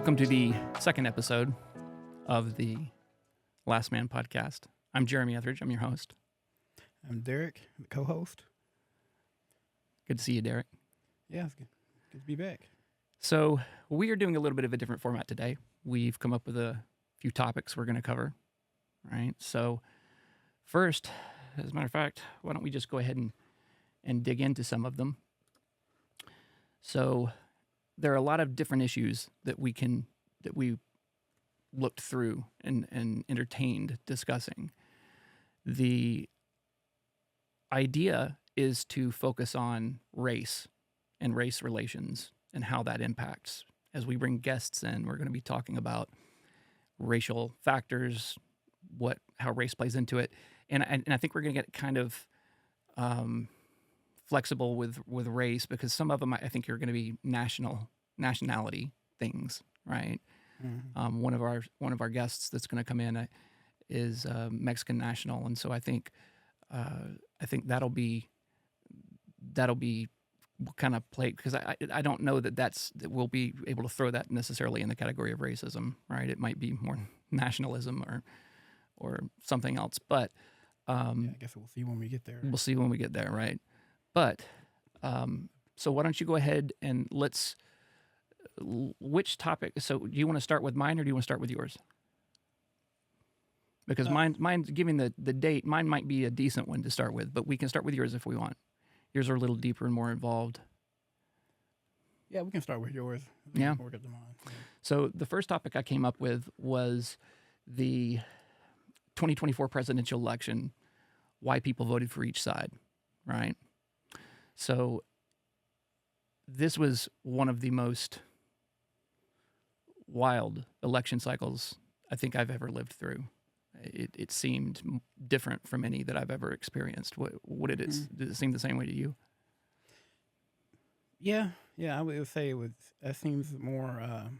Welcome to the second episode of the Last Man podcast. I'm Jeremy Etheridge. I'm your host. I'm Derek, the co-host. Good to see you, Derek. Yeah, it's good. Good to be back. So we are doing a little bit of a different format today. We've come up with a few topics we're going to cover, right? So first, as a matter of fact, why don't we just go ahead and dig into some of them. So there are a lot of different issues that we looked through and entertained discussing. The idea is to focus on race and race relations and how that impacts. As we bring guests in, we're going to be talking about racial factors, how race plays into it, and I think we're going to get kind of flexible with race, because some of them I think are going to be nationality things, right? Mm-hmm. One of our guests that's going to come in is Mexican national, and so I think that'll be kind of play, because I don't know that we'll be able to throw that necessarily in the category of racism, right? It might be more nationalism or something else, but I guess we'll see when we get there. We'll see when we get there, right? But so why don't you go ahead and which topic? So do you want to start with mine or do you want to start with yours? Because mine's giving the date. Mine might be a decent one to start with, but we can start with yours if we want. Yours are a little deeper and more involved. Yeah, we can start with yours. Yeah. Work at the mine. Yeah. So the first topic I came up with was the 2024 presidential election, why people voted for each side, right? So this was one of the most wild election cycles I think I've ever lived through. It seemed different from any that I've ever experienced. What did it seem the same way to you? Yeah, I would say it seems more, I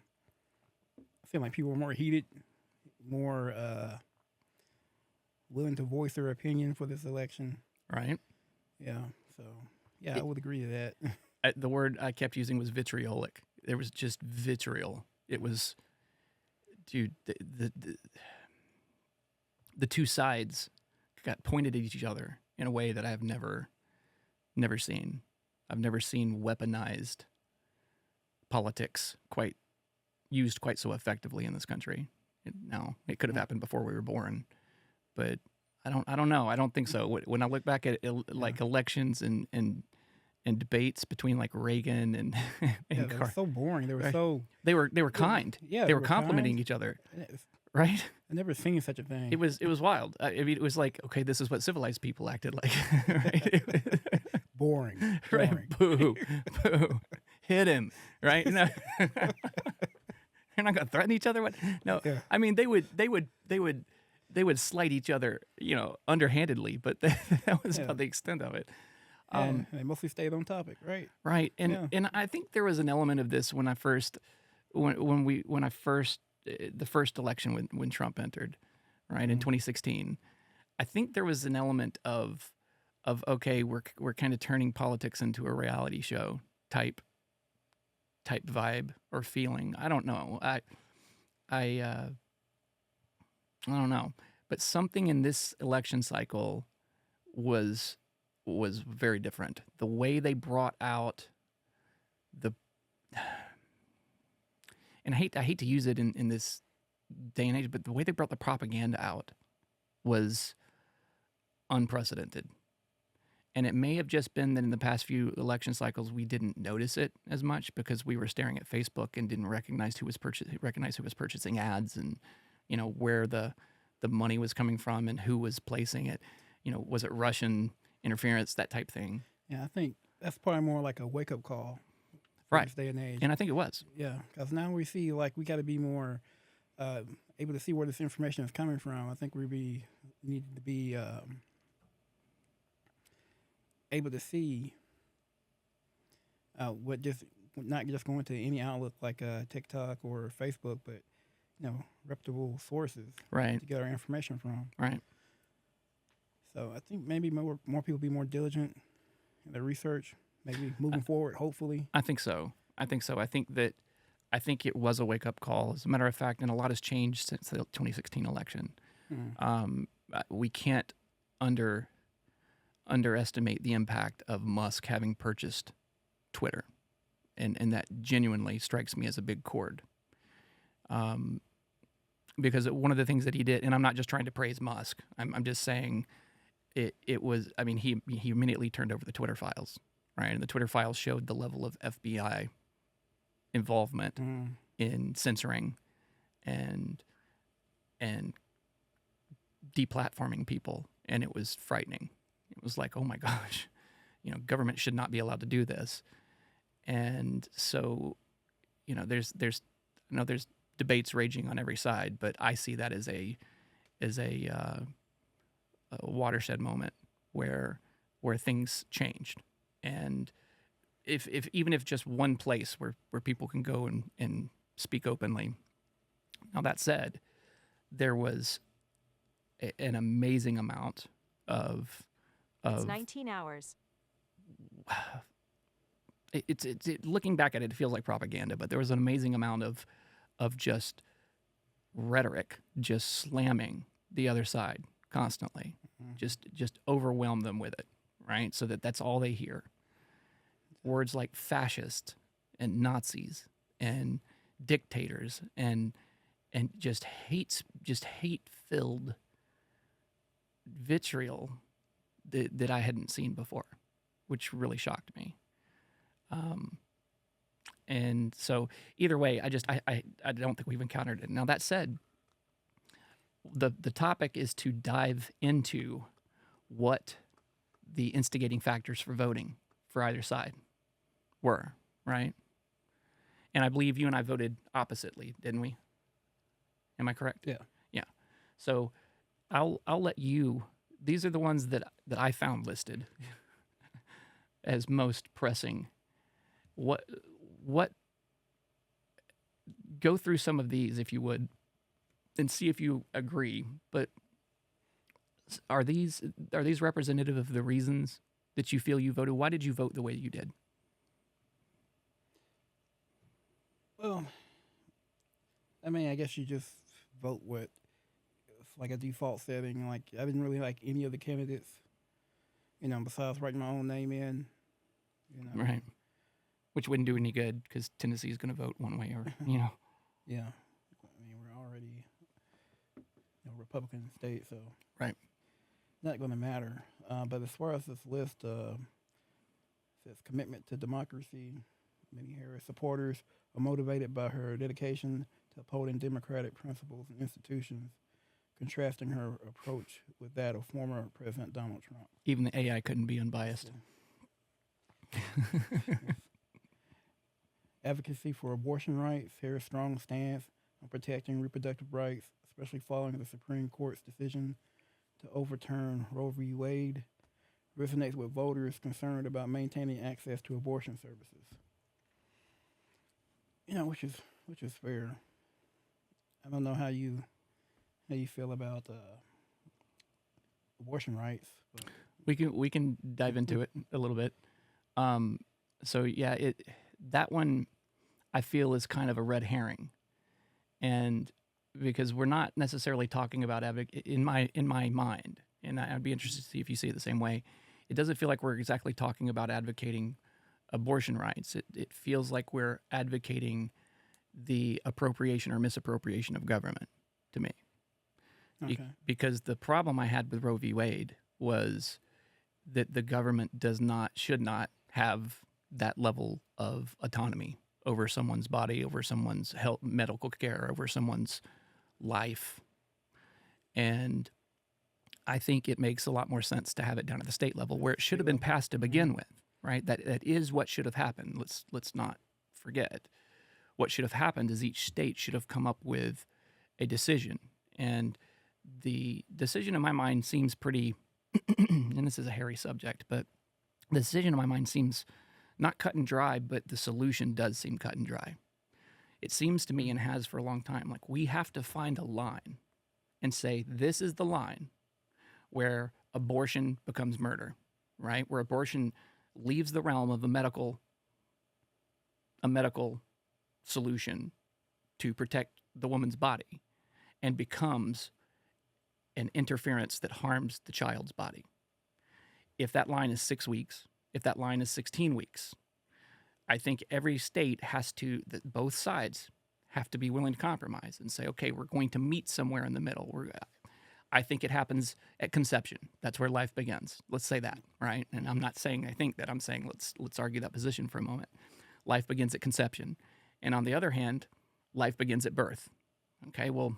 feel like people were more heated, more willing to voice their opinion for this election. Right. Yeah, so, I would agree to that. The word I kept using was vitriolic. There was just vitriol. It was, dude, the two sides got pointed at each other in a way that I've never seen. I've never seen weaponized politics used quite so effectively in this country. It could have happened before we were born, but I don't know. I don't think so. When I look back at elections and debates between like Reagan and they were so boring. They were so they were kind. Yeah, they were complimenting kind. each other. Right? I've never seen such a thing. It was wild. I mean, it was like, okay, this is what civilized people acted like. Right? Boring. Right? Boo, boo, hit him. Right? No. They're not gonna threaten each other. What? No. Yeah. I mean, they would slight each other, underhandedly, but that was about the extent of it. They mostly stayed on topic, right? Right, and I think there was an element of this when the first election when Trump entered, right, in 2016. I think there was an element of okay, we're kind of turning politics into a reality show type vibe or feeling. I don't know. I don't know, but something in this election cycle was very different. The way they brought out and I hate to use it in this day and age, but the way they brought the propaganda out was unprecedented. And it may have just been that in the past few election cycles we didn't notice it as much because we were staring at Facebook and didn't recognize who was purchasing ads and where the money was coming from and who was placing it. Was it Russian interference, that type thing? Yeah, I think that's probably more like a wake up call. Right. This day and age. And I think it was. Yeah, because now we see we got to be more able to see where this information is coming from. I think we need to be able to see not just going to any outlet like TikTok or Facebook, but reputable sources, right, to get our information from. Right. So I think maybe more people be more diligent in their research. Maybe moving forward, hopefully. I think so. I think that I think it was a wake-up call. As a matter of fact, and a lot has changed since the 2016 election. We can't underestimate the impact of Musk having purchased Twitter, and that genuinely strikes me as a big chord. Because one of the things that he did, and I'm not just trying to praise Musk, I'm just saying it was, I mean, he immediately turned over the Twitter files, right? And the Twitter files showed the level of FBI involvement in censoring and deplatforming people, and it was frightening. It was like, oh my gosh, government should not be allowed to do this. And so, there's debates raging on every side, but I see that as a watershed moment where things changed. And if even if just one place where people can go and speak openly. Now that said, there was an amazing amount of It's 19 hours. It's looking back at it, it feels like propaganda, but there was an amazing amount of just rhetoric, just slamming the other side constantly, just overwhelm them with it, right? So that's all they hear. Words like fascist and Nazis and dictators and just hate-filled vitriol that I hadn't seen before, which really shocked me. And so either way, I don't think we've encountered it. Now that said, the topic is to dive into what the instigating factors for voting for either side were, right? And I believe you and I voted oppositely, didn't we? Am I correct? Yeah. Yeah. So I'll let you. These are the ones that I found listed as most pressing. What go through some of these if you would, and see if you agree. But are these representative of the reasons that you feel you voted? Why did you vote the way you did? Well, I mean, I guess you just vote with like a default setting. Like I didn't really like any of the candidates, besides writing my own name in. Right. Which wouldn't do any good because Tennessee is going to vote one way or, Yeah. I mean, we're already a Republican state, so Right. not going to matter. But as far as this list, says commitment to democracy. Many Harris supporters are motivated by her dedication to upholding democratic principles and institutions, contrasting her approach with that of former President Donald Trump. Even the AI couldn't be unbiased. Advocacy for abortion rights. Harris' strong stance on protecting reproductive rights, especially following the Supreme Court's decision to overturn Roe v. Wade, resonates with voters concerned about maintaining access to abortion services. Which is fair. I don't know how you feel about abortion rights. But We can dive into it a little bit. So yeah, that one I feel is kind of a red herring, and because we're not necessarily talking about in my mind, and I'd be interested to see if you see it the same way. It doesn't feel like we're exactly talking about advocating abortion rights. It feels like we're advocating the appropriation or misappropriation of government to me. okay. Because the problem I had with Roe v. Wade was that the government should not have that level of autonomy over someone's body, over someone's health, medical care, over someone's life. And I think it makes a lot more sense to have it down at the state level where it should have been passed to begin with, right? That is what should have happened. Let's not forget. What should have happened is each state should have come up with a decision. And the decision in my mind seems pretty, and this is a hairy subject, but the decision in my mind seems not cut and dry, but the solution does seem cut and dry. It seems to me, and has for a long time, like we have to find a line and say, this is the line where abortion becomes murder, right? Where abortion leaves the realm of a medical solution to protect the woman's body and becomes an interference that harms the child's body. If that line is 6 weeks, if that line is 16 weeks, I think every state has to, that both sides have to be willing to compromise and say, okay, we're going to meet somewhere in the middle. I think it happens at conception. That's where life begins. Let's say that, right? And I'm not saying I think that. I'm saying let's argue that position for a moment. Life begins at conception. And on the other hand, life begins at birth. Okay, well,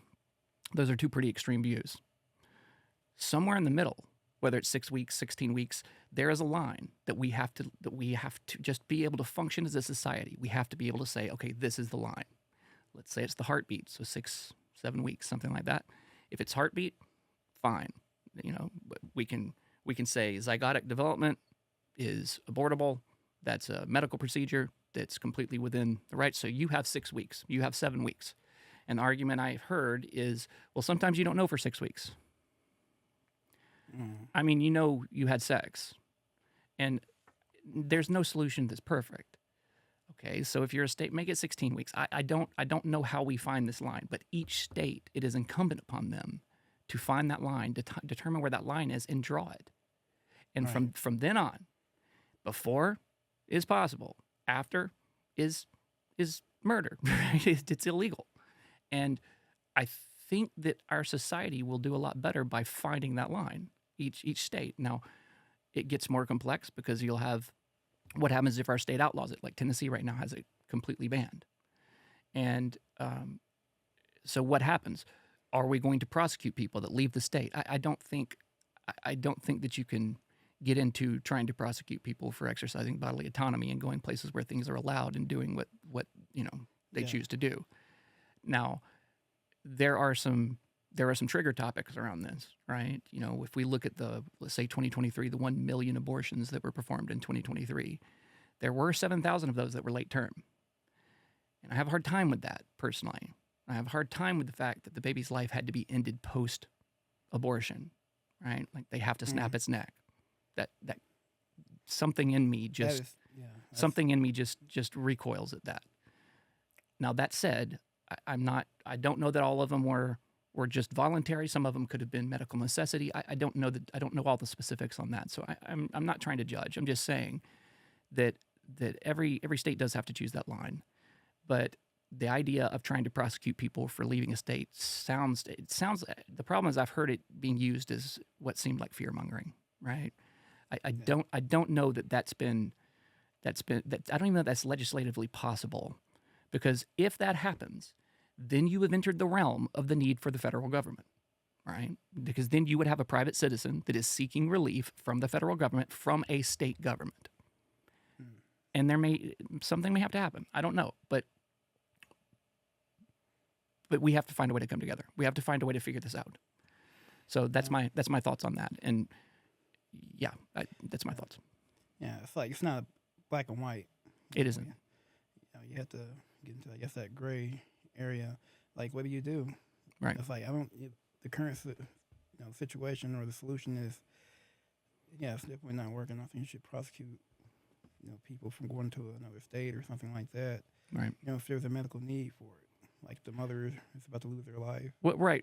those are two pretty extreme views. Somewhere in the middle, whether it's 6 weeks, 16 weeks, there is a line that we have to just be able to function as a society. We have to be able to say, okay, this is the line. Let's say it's the heartbeat, so 6, 7 weeks, something like that. If it's heartbeat, fine. You know, we can say zygotic development is abortable. That's a medical procedure that's completely within the right. So you have 6 weeks. You have 7 weeks. An argument I've heard is, well, sometimes you don't know for 6 weeks. I mean, you know you had sex, and there's no solution that's perfect. Okay, so if you're a state, make it 16 weeks. I don't know how we find this line, but each state, it is incumbent upon them to find that line, to determine where that line is, and draw it. And Right. from then on, before is possible, after is murder. Right? It's illegal, and I think that our society will do a lot better by finding that line. Each state. Now, it gets more complex because you'll have what happens if our state outlaws it, like Tennessee right now has it completely banned. And so what happens? Are we going to prosecute people that leave the state? I don't think that you can get into trying to prosecute people for exercising bodily autonomy and going places where things are allowed and doing what they Yeah. choose to do. Now, there are some trigger topics around this, right? You know, if we look at let's say 2023, the 1 million abortions that were performed in 2023, there were 7,000 of those that were late term. And I have a hard time with that personally. I have a hard time with the fact that the baby's life had to be ended post-abortion, right? Like they have to snap its neck. That something in me just something in me just recoils at that. Now that said, I don't know that all of them were just voluntary. Some of them could have been medical necessity. I don't know all the specifics on that. So I'm not trying to judge. I'm just saying that every state does have to choose that line. But the idea of trying to prosecute people for leaving a state sounds the problem is I've heard it being used as what seemed like fear mongering, right? I don't know that's been I don't even know that's legislatively possible, because if that happens, then you have entered the realm of the need for the federal government, right? Because then you would have a private citizen that is seeking relief from the federal government from a state government. And something may have to happen. I don't know, but we have to find a way to come together. We have to find a way to figure this out. So that's my thoughts on that. And yeah, that's my thoughts. Yeah, it's like it's not black and white. It isn't. You have to get into, I guess, that gray area. Like, what do you do? Right. It's like the current situation or the solution is, it's definitely not working. I think you should prosecute people from going to another state or something like that. Right. If there's a medical need for it, like the mother is about to lose her life. Well, right.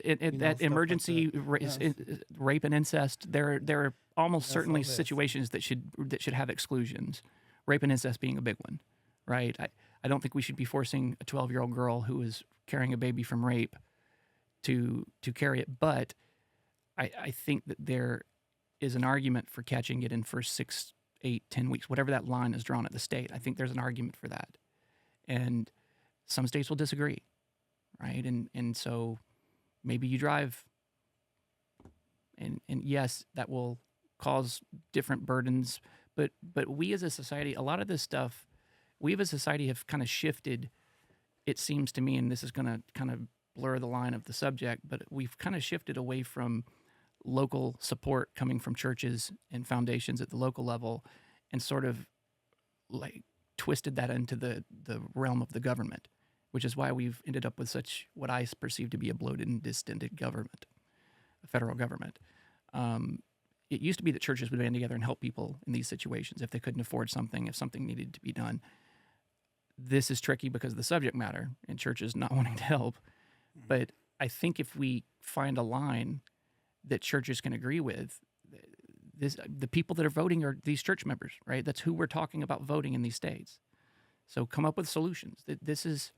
That emergency like that. Rape and incest. There are almost certainly all this. situations that should have exclusions. Rape and incest being a big one, right? I don't think we should be forcing a 12-year-old girl who is carrying a baby from rape to carry it. But I think that there is an argument for catching it in first 6, 8, 10 weeks, whatever that line is drawn at the state. I think there's an argument for that, and some states will disagree, right? And so maybe you drive, and yes, that will cause different burdens. But we as a society, a lot of this stuff, we as a society have kind of shifted, it seems to me, and this is going to kind of blur the line of the subject, but we've kind of shifted away from local support coming from churches and foundations at the local level, and sort of like twisted that into the realm of the government, which is why we've ended up with such what I perceive to be a bloated and distended government, a federal government. It used to be that churches would band together and help people in these situations if they couldn't afford something, if something needed to be done. this is tricky because of the subject matter and churches not wanting to help. But I think if we find a line that churches can agree with, the people that are voting are these church members, right? That's who we're talking about voting in these states. So come up with solutions. This is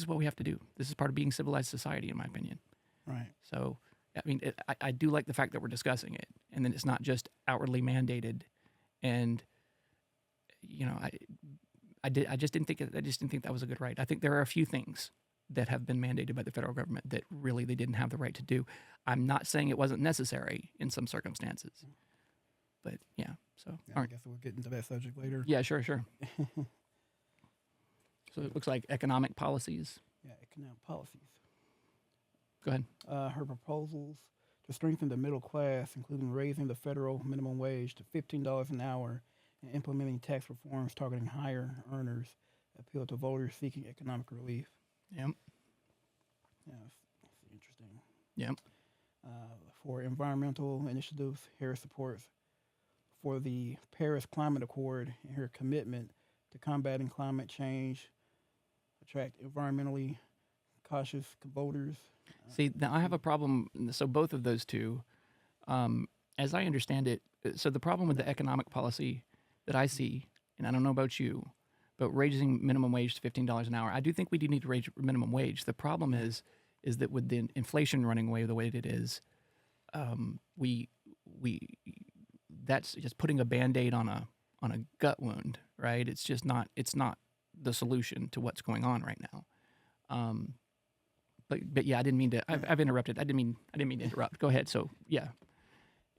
what we have to do. This is part of being civilized society, in my opinion. Right. So, I mean, I do like the fact that we're discussing it, and then it's not just outwardly mandated. And I just didn't think that was a good right. I think there are a few things that have been mandated by the federal government that really they didn't have the right to do. I'm not saying it wasn't necessary in some circumstances, but yeah. So Yeah, I guess we'll get into that subject later. yeah, sure. So it looks like economic policies. Yeah, economic policies. Go ahead. Her proposals to strengthen the middle class, including raising the federal minimum wage to $15 an hour and implementing tax reforms targeting higher earners, appeal to voters seeking economic relief. Yep. Yeah, that's interesting. Yep. For environmental initiatives, Harris supports for the Paris Climate Accord and her commitment to combating climate change, attract environmentally cautious voters. See, now I have a problem. So both of those two, as I understand it, so the problem with the economic policy that I see, and I don't know about you, but raising minimum wage to $15 an hour, I do think we do need to raise minimum wage. The problem is that with the inflation running away the way that it is, we that's just putting a Band-Aid on a gut wound, right? It's just not the solution to what's going on right now. But yeah, I didn't mean to. I've interrupted. I didn't mean to interrupt. Go ahead. So yeah.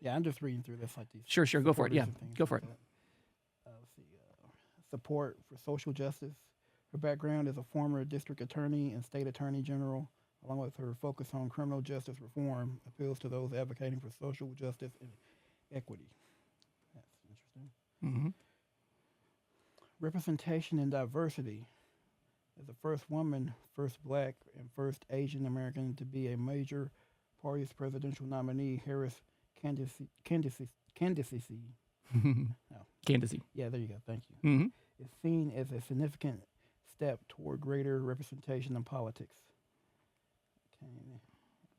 Yeah, I'm just reading through this like these. Sure. Go for it. supporters Yeah, and things go like for it. that. Let's see. Support for social justice. Her background as a former district attorney and state attorney general, along with her focus on criminal justice reform, appeals to those advocating for social justice and equity. That's interesting. Mm-hmm. Representation and diversity. As the first woman, first black, and first Asian American to be a major party's presidential nominee, Harris candidacy. Candidacy. Yeah, there you go. Thank you. Mm-hmm. Is seen as a significant step toward greater representation in politics. Okay.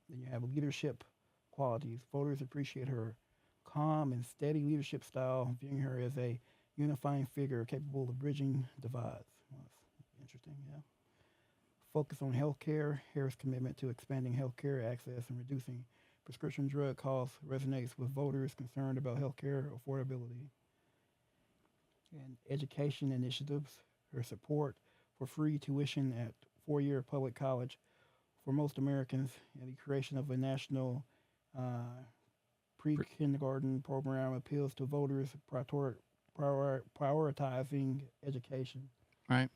Then you have leadership qualities. Voters appreciate her calm and steady leadership style, viewing her as a unifying figure capable of bridging divides. Well, that's interesting, yeah. Focus on healthcare. Harris' commitment to expanding healthcare access and reducing prescription drug costs resonates with voters concerned about healthcare affordability. And education initiatives. Her support for free tuition at four-year public college for most Americans and the creation of a national pre-kindergarten program appeals to voters prioritizing education. Right.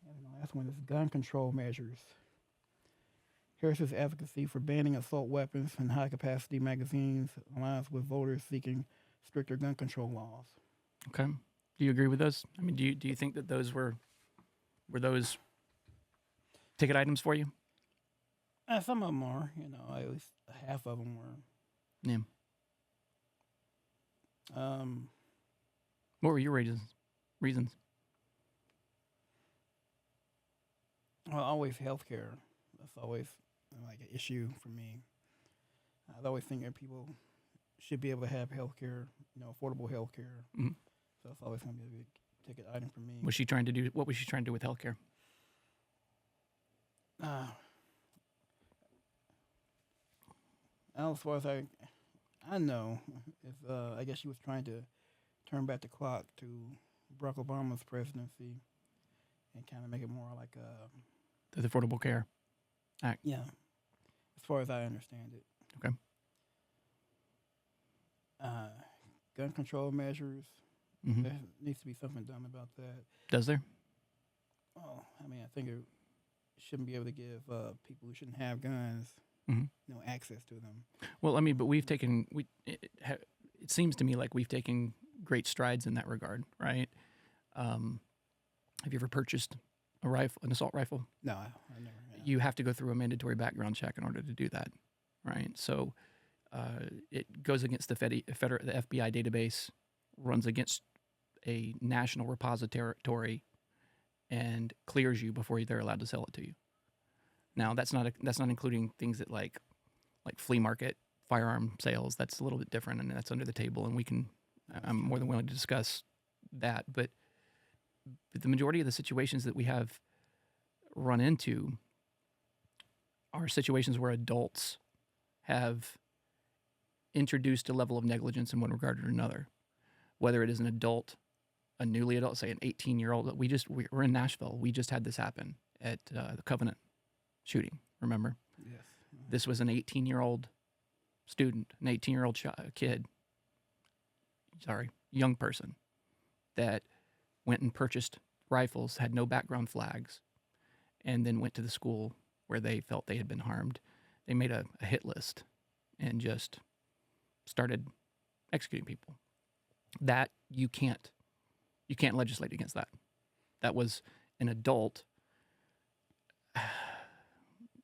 And the last one is gun control measures. Harris's advocacy for banning assault weapons and high-capacity magazines aligns with voters seeking stricter gun control laws. Okay. Do you agree with those? I mean, do you think that those were those ticket items for you? Some of them are, at least half of them were. Yeah. What were your reasons? Well, always healthcare. That's always like an issue for me. I always think that people should be able to have healthcare, affordable healthcare. Mm-hmm. So that's always going to be a big ticket item for me. What was she trying to do with healthcare? As far as I know, I guess she was trying to turn back the clock to Barack Obama's presidency and kind of make it more like The Affordable Care Act. Yeah, as far as I understand it. Okay. Gun control measures. Mm-hmm. There needs to be something done about that. Does there? Oh, I mean, I think it shouldn't be able to give people who shouldn't have guns, access to them. Well, I mean, but it seems to me like we've taken great strides in that regard, right? Have you ever purchased an assault rifle? No, I never. Yeah. You have to go through a mandatory background check in order to do that, right? So it goes against the FBI database, runs against a national repository and clears you before they're allowed to sell it to you. Now that's not including things that like flea market firearm sales. That's a little bit different, and that's under the table, and I'm more than willing to discuss that. But the majority of the situations that we have run into are situations where adults have introduced a level of negligence in one regard or another, whether it is an adult, a newly adult, say an 18-year-old. We're in Nashville. We just had this happen at the Covenant shooting. Remember? Yes. This was an 18-year-old student, an 18-year-old young person that went and purchased rifles, had no background flags, and then went to the school where they felt they had been harmed. They made a hit list and just started executing people. That you can't legislate against that. That was an adult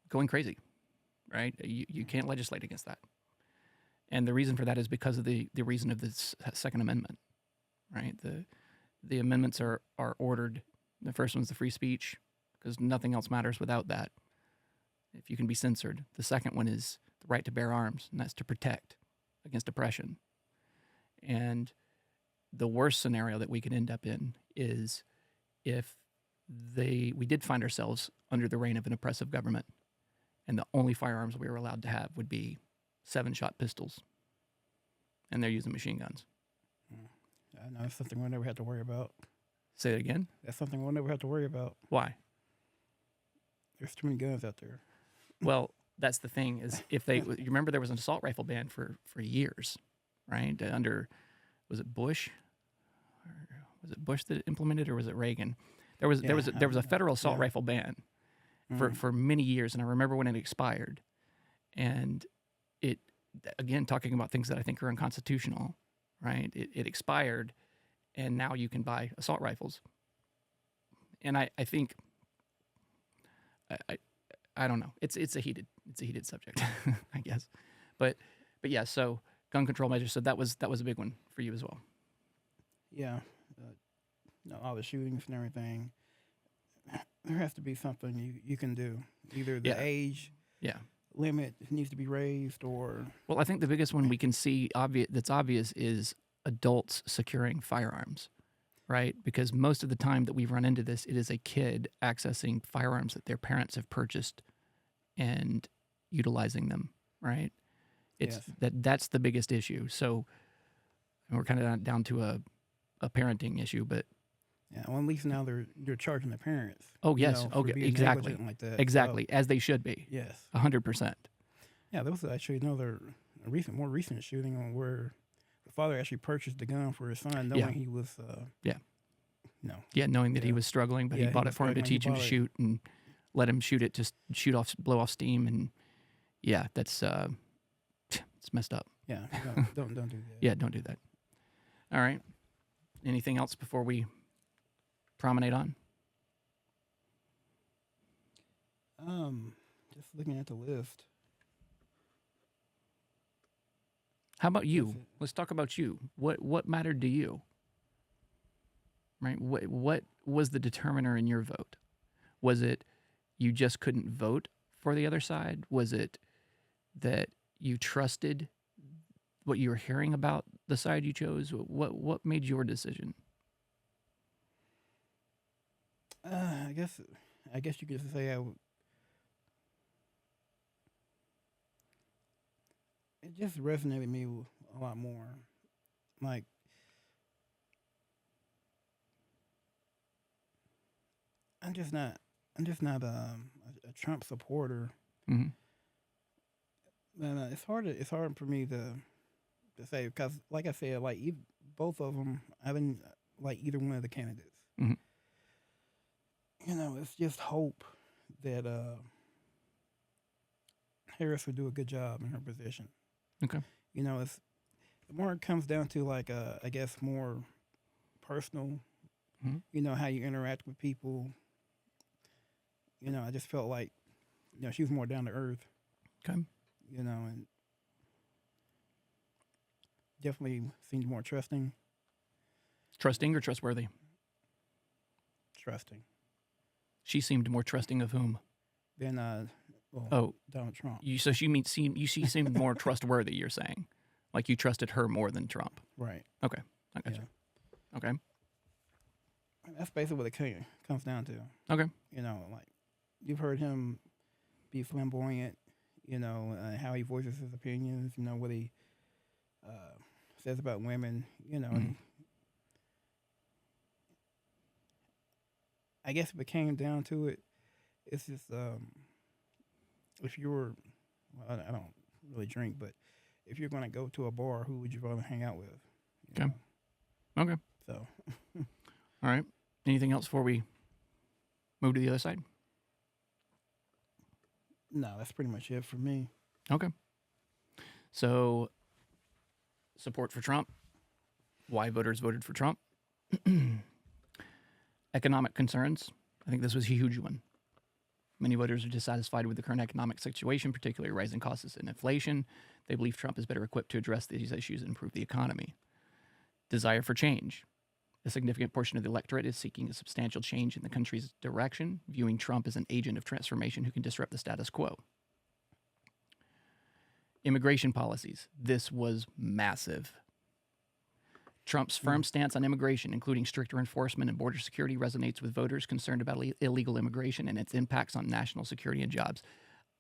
going crazy, right? You can't legislate against that. And the reason for that is because of the reason of the Second Amendment, right? The amendments are ordered. The first one's the free speech, because nothing else matters without that, if you can be censored. The second one is the right to bear arms, and that's to protect against oppression. And the worst scenario that we could end up in is if we did find ourselves under the reign of an oppressive government, and the only firearms we were allowed to have would be 7-shot pistols, and they're using machine guns. I know it's something we'll never have to worry about. Say it again? That's something we'll never have to worry about. Why? There's too many guns out there. Well, that's the thing, is you remember there was an assault rifle ban for years, right? Was it Bush? Or was it Bush that implemented, or was it Reagan? There was a federal assault rifle ban for many years, and I remember when it expired. And it, again, talking about things that I think are unconstitutional, right? It expired, and now you can buy assault rifles. And I think I don't know. It's a heated subject, I guess. But yeah. So gun control measures. So that was a big one for you as well. Yeah, all the shootings and everything. There has to be something you can do. Either the age limit needs to be raised, or well, I think the biggest one we can see that's obvious is adults securing firearms. Right? Because most of the time that we've run into this, it is a kid accessing firearms that their parents have purchased and utilizing them, right? It's that's the biggest issue. So we're kind of down to a parenting issue, but well, at least now they're charging the parents. Oh yes, exactly, like that. Exactly, as they should be. Yes, 100%. Yeah, there was actually more recent shooting where the father actually purchased the gun for his son, knowing he was knowing that he was struggling, but he bought it for him to teach him to shoot and let him shoot it, just blow off steam, and that's it's messed up. Yeah, don't do that. Yeah, don't do that. All right. Anything else before we promenade on? Just looking at the list. How about you? Let's talk about you. What mattered to you? Right? What was the determiner in your vote? Was it you just couldn't vote for the other side? Was it that you trusted what you were hearing about the side you chose? What made your decision? I guess you could say it just resonated with me a lot more. Like, I'm just not a Trump supporter. Mm-hmm. And it's hard for me to say, because, like I said, like both of them, I didn't like either one of the candidates. Mm-hmm. It's just hope that Harris would do a good job in her position. Okay. It's more, it comes down to like I guess more personal. Mm-hmm. How you interact with people. I just felt like she was more down to earth. Okay. And definitely seemed more trusting. Trusting or trustworthy? Trusting. She seemed more trusting of whom? Then, Oh, Donald Trump. she seemed more trustworthy, you're saying. Like you trusted her more than Trump. Right. Okay. I got Yeah. you. Okay. That's basically what it comes down to. Okay. Like you've heard him be flamboyant, how he voices his opinions, what he says about women, and I guess if it came down to it, it's just if you were, well, I don't really drink, but if you're going to go to a bar, who would you rather hang out with? Okay. Okay. So, all right. Anything else before we move to the other side? no, that's pretty much it for me. Okay. So, support for Trump. Why voters voted for Trump. Economic concerns. I think this was a huge one. Many voters are dissatisfied with the current economic situation, particularly rising costs and inflation. They believe Trump is better equipped to address these issues and improve the economy. Desire for change. A significant portion of the electorate is seeking a substantial change in the country's direction, viewing Trump as an agent of transformation who can disrupt the status quo. Immigration policies. This was massive. Trump's firm stance on immigration, including stricter enforcement and border security, resonates with voters concerned about illegal immigration and its impacts on national security and jobs.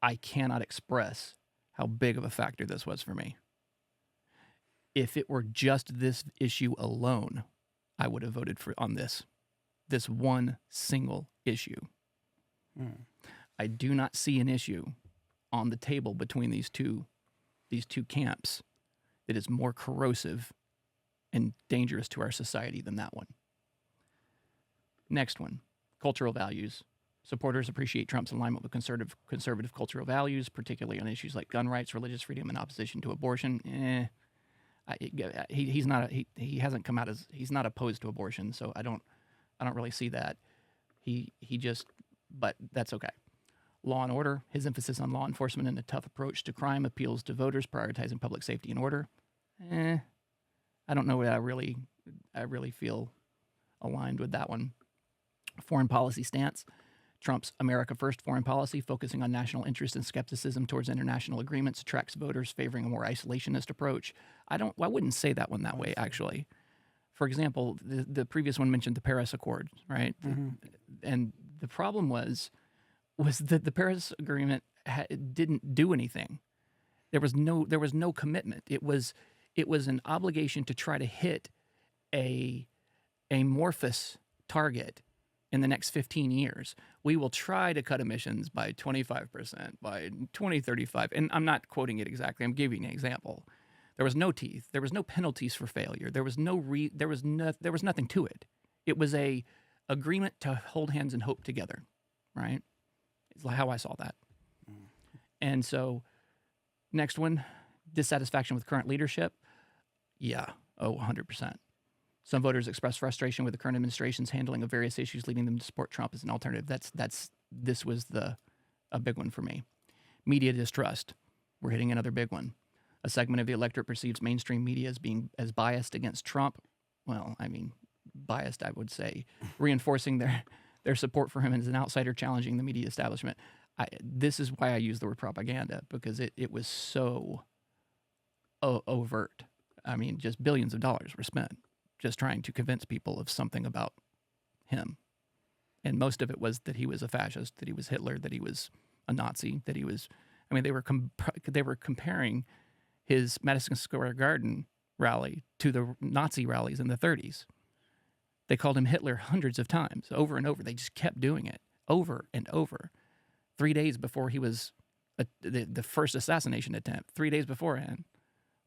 I cannot express how big of a factor this was for me. If it were just this issue alone, I would have voted on this one single issue. I do not see an issue on the table between these two camps that is more corrosive and dangerous to our society than that one. Next one, cultural values. Supporters appreciate Trump's alignment with conservative cultural values, particularly on issues like gun rights, religious freedom, and opposition to abortion. He's hasn't come out as he's not opposed to abortion, so I don't really see that. But that's okay. Law and order. His emphasis on law enforcement and a tough approach to crime appeals to voters, prioritizing public safety and order. I don't know that I really feel aligned with that one. Foreign policy stance. Trump's America First foreign policy, focusing on national interest and skepticism towards international agreements, attracts voters favoring a more isolationist approach. I wouldn't say that one that way, actually. For example, the previous one mentioned the Paris Accord, right? Mm-hmm. And the problem was that the Paris Agreement didn't do anything. There was no commitment. It was an obligation to try to hit a amorphous target in the next 15 years. We will try to cut emissions by 25% by 2035. And I'm not quoting it exactly. I'm giving an example. There was no teeth. There was no penalties for failure. There was nothing to it. It was a agreement to hold hands and hope together, right? It's how I saw that. And so, next one, dissatisfaction with current leadership. Yeah, 100%. Some voters expressed frustration with the current administration's handling of various issues, leading them to support Trump as an alternative. This was a big one for me. Media distrust. We're hitting another big one. A segment of the electorate perceives mainstream media as being as biased against Trump. Well, I mean, biased, I would say, reinforcing their support for him as an outsider, challenging the media establishment. This is why I use the word propaganda, because it was so overt. I mean, just billions of dollars were spent just trying to convince people of something about him. And most of it was that he was a fascist, that he was Hitler, that he was a Nazi, that he was, I mean, they were comparing his Madison Square Garden rally to the Nazi rallies in the 30s. They called him Hitler hundreds of times, over and over. They just kept doing it over and over. 3 days before he was the first assassination attempt, 3 days beforehand,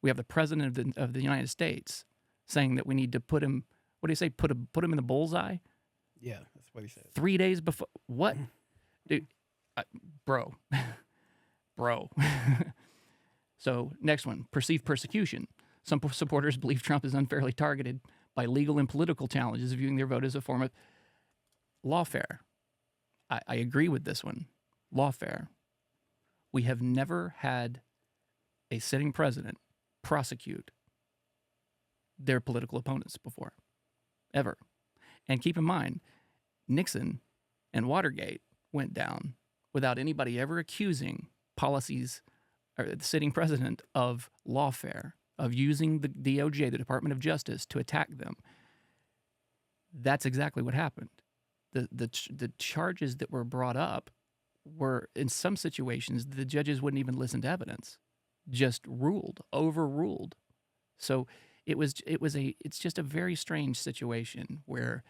we have the president of the United States saying that we need to put him, what do you say, put him in the bullseye? Yeah, that's what he said. 3 days before, what? Dude, bro. So next one, perceived persecution. Some supporters believe Trump is unfairly targeted by legal and political challenges, viewing their vote as a form of lawfare. I agree with this one. Lawfare. We have never had a sitting president prosecute their political opponents before, ever. And keep in mind, Nixon and Watergate went down without anybody ever accusing policies or the sitting president of lawfare, of using the DOJ, the Department of Justice, to attack them. That's exactly what happened. The charges that were brought up were, in some situations, the judges wouldn't even listen to evidence, just overruled. So it's just a very strange situation where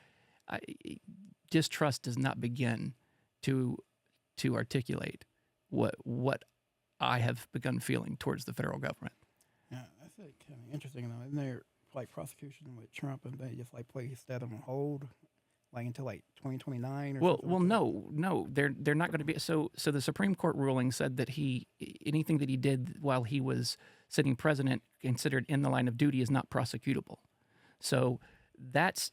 distrust does not begin to articulate what I have begun feeling towards the federal government. Yeah, that's kind of interesting though. Isn't there like prosecution with Trump and they just like place that on hold, like until like 2029 or something? Well, no, they're not going to be. So the Supreme Court ruling said that anything that he did while he was sitting president, considered in the line of duty, is not prosecutable. So that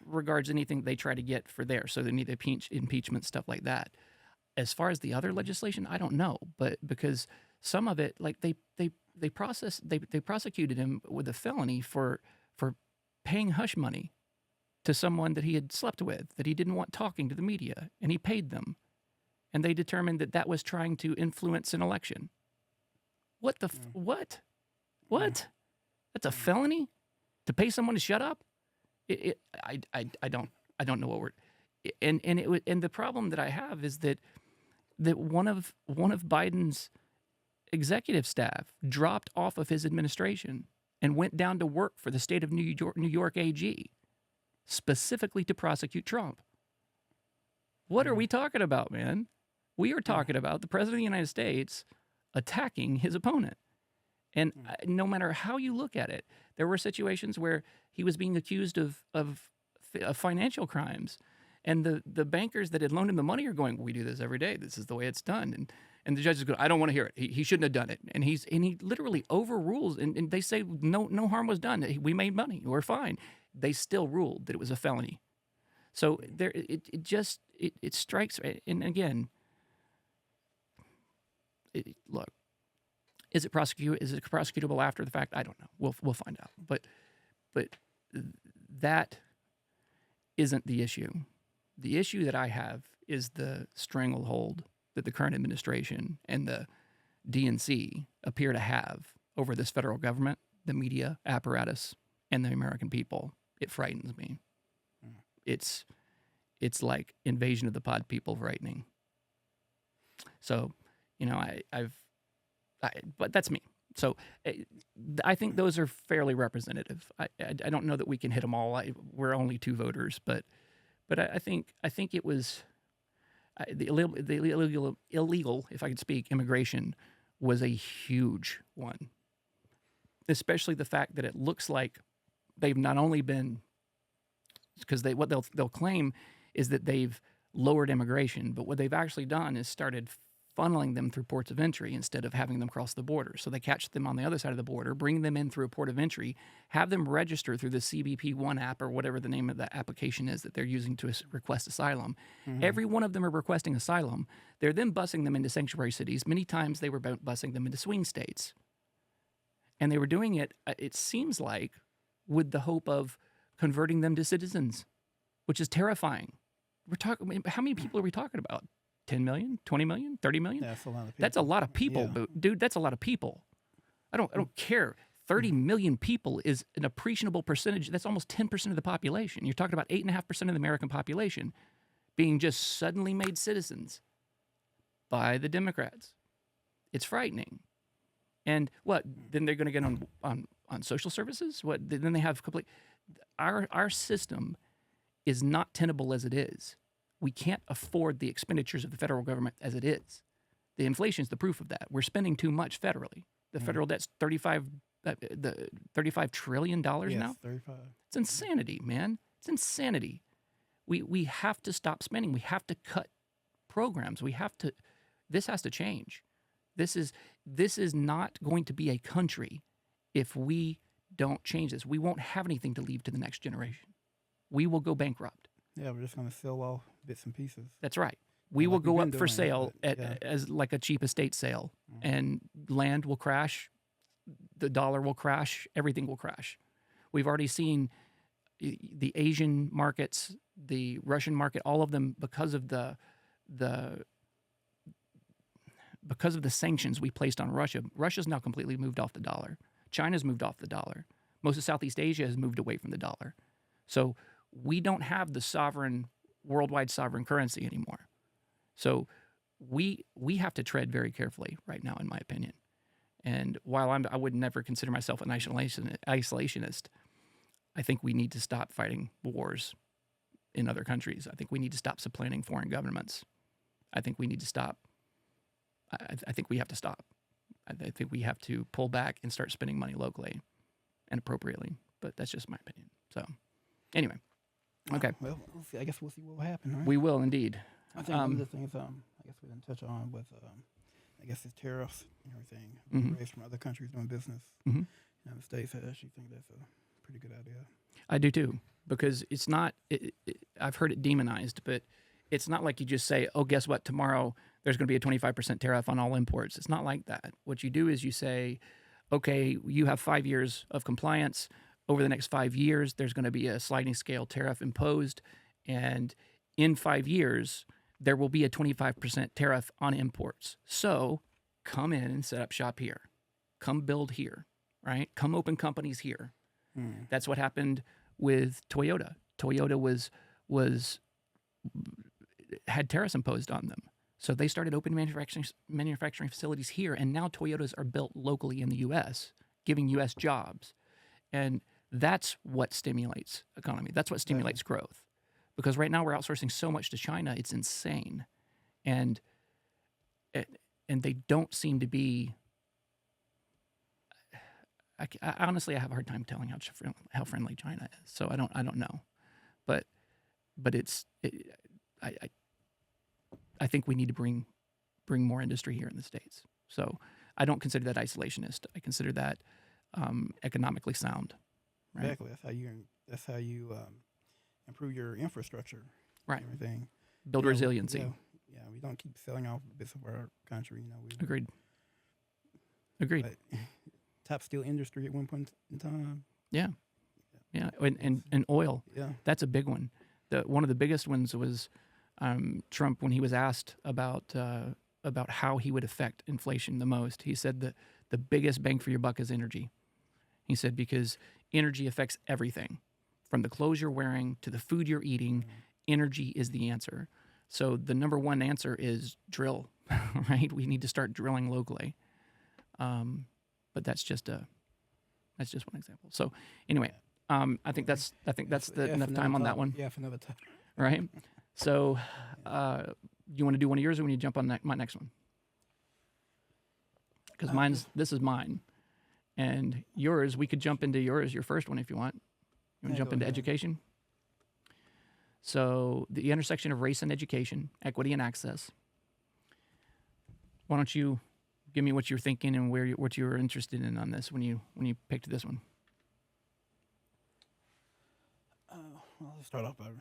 regards anything they try to get for there. So they need impeachment, stuff like that. As far as the other legislation, I don't know, but because some of it, like they prosecuted him with a felony for paying hush money to someone that he had slept with, that he didn't want talking to the media, and he paid them. And they determined that was trying to influence an election. What the what? What? That's a felony? To pay someone to shut up? I don't know what we're and the problem that I have is that one of Biden's executive staff dropped off of his administration and went down to work for the state of New York AG, specifically to prosecute Trump. What are we talking about, man? We are talking about the president of the United States attacking his opponent. And no matter how you look at it, there were situations where he was being accused of financial crimes. And the bankers that had loaned him the money are going, we do this every day. This is the way it's done. And the judges go, I don't want to hear it. He shouldn't have done it. And he literally overrules. And they say no harm was done. We made money. We're fine. They still ruled that it was a felony. So there, it strikes. And again, look, is it prosecutable after the fact? I don't know. We'll find out. But that isn't the issue. The issue that I have is the stranglehold that the current administration and the DNC appear to have over this federal government, the media apparatus, and the American people. It frightens me. It's like Invasion of the Pod People frightening. So, but that's me. So I think those are fairly representative. I don't know that we can hit them all. We're only 2 voters, but I think it was the illegal, if I could speak, immigration was a huge one. Especially the fact that it looks like they've not only been, because what they'll claim is that they've lowered immigration, but what they've actually done is started funneling them through ports of entry instead of having them cross the border. So they catch them on the other side of the border, bring them in through a port of entry, have them register through the CBP One app or whatever the name of the application is that they're using to request asylum. Mm-hmm. Every one of them are requesting asylum. They're then busing them into sanctuary cities. Many times they were busing them into swing states. And they were doing it, it seems like, with the hope of converting them to citizens, which is terrifying. How many people are we talking about? 10 million, 20 million, 30 million? That's a lot of people. That's a lot of people, Yeah. dude. That's a lot of people. I don't care. 30 million people is an appreciable percentage. That's almost 10% of the population. You're talking about 8.5% of the American population being just suddenly made citizens by the Democrats. It's frightening. And what? Then they're going to get on social services? What? Then they have complete. Our system is not tenable as it is. We can't afford the expenditures of the federal government as it is. The inflation is the proof of that. We're spending too much federally. The federal debt's $35 trillion now. 35. It's insanity, man. It's insanity. We have to stop spending. We have to cut programs. This has to change. This is not going to be a country if we don't change this. We won't have anything to leave to the next generation. We will go bankrupt. Yeah, we're just going to sell off bits and pieces. That's right. We will Like we've go been up for doing, sale but, as like a cheap estate sale, and land will crash, the dollar will crash, everything will crash. We've already seen the Asian markets, the Russian market, all of them, because of the sanctions we placed on Russia, Russia's now completely moved off the dollar. China's moved off the dollar. Most of Southeast Asia has moved away from the dollar. So we don't have the worldwide sovereign currency anymore. So we have to tread very carefully right now, in my opinion. And while I would never consider myself an isolationist, I think we need to stop fighting wars in other countries. I think we need to stop supplanting foreign governments. I think we need to stop. I think we have to stop. I think we have to pull back and start spending money locally and appropriately. But that's just my opinion. So anyway, okay. Well, we'll see. I guess we'll see what will happen, right? We will indeed. I think one of the things I guess we didn't touch on with I guess it's tariffs and everything raised from other countries doing business in the United States. I actually think that's a pretty good idea. I do too, because it's not. I've heard it demonized, but it's not like you just say, "Oh, guess what? Tomorrow there's going to be a 25% tariff on all imports." It's not like that. What you do is you say, "Okay, you have 5 years of compliance. Over the next 5 years, there's going to be a sliding scale tariff imposed, and in 5 years, there will be a 25% tariff on imports. So come in and set up shop here. Come build here, right? Come open companies here." That's what happened with Toyota. Toyota had tariffs imposed on them. So they started opening manufacturing facilities here, and now Toyotas are built locally in the U.S., giving U.S. jobs. And that's what stimulates economy. That's what stimulates growth. Because right now we're outsourcing so much to China, it's insane. And they don't seem to be... I honestly, I have a hard time telling how friendly China is. So I don't know. But I think we need to bring more industry here in the States. So I don't consider that isolationist. I consider that economically sound. Right? Exactly. That's how you improve your infrastructure. Right. And everything. Build resiliency. Yeah, we don't keep selling off bits of our country. Agreed. But top steel industry at one point in time. Yeah. And oil. Yeah. That's a big one. One of the biggest ones was Trump, when he was asked about how he would affect inflation the most. He said that the biggest bang for your buck is energy. He said because energy affects everything, from the clothes you're wearing to the food you're eating. Energy is the answer. So the number one answer is drill, right? We need to start drilling locally. But that's just one example. So anyway, I think that's enough time on that one. Yeah, for another time. Right. So, you want to do one of yours, or we need to jump on my next one? Because this is mine, and yours. We could jump into your first one if you want. You want to jump into education? So, the intersection of race and education, equity and access. Why don't you give me what you're thinking and what you were interested in on this when you picked this one? Well, let's start off by it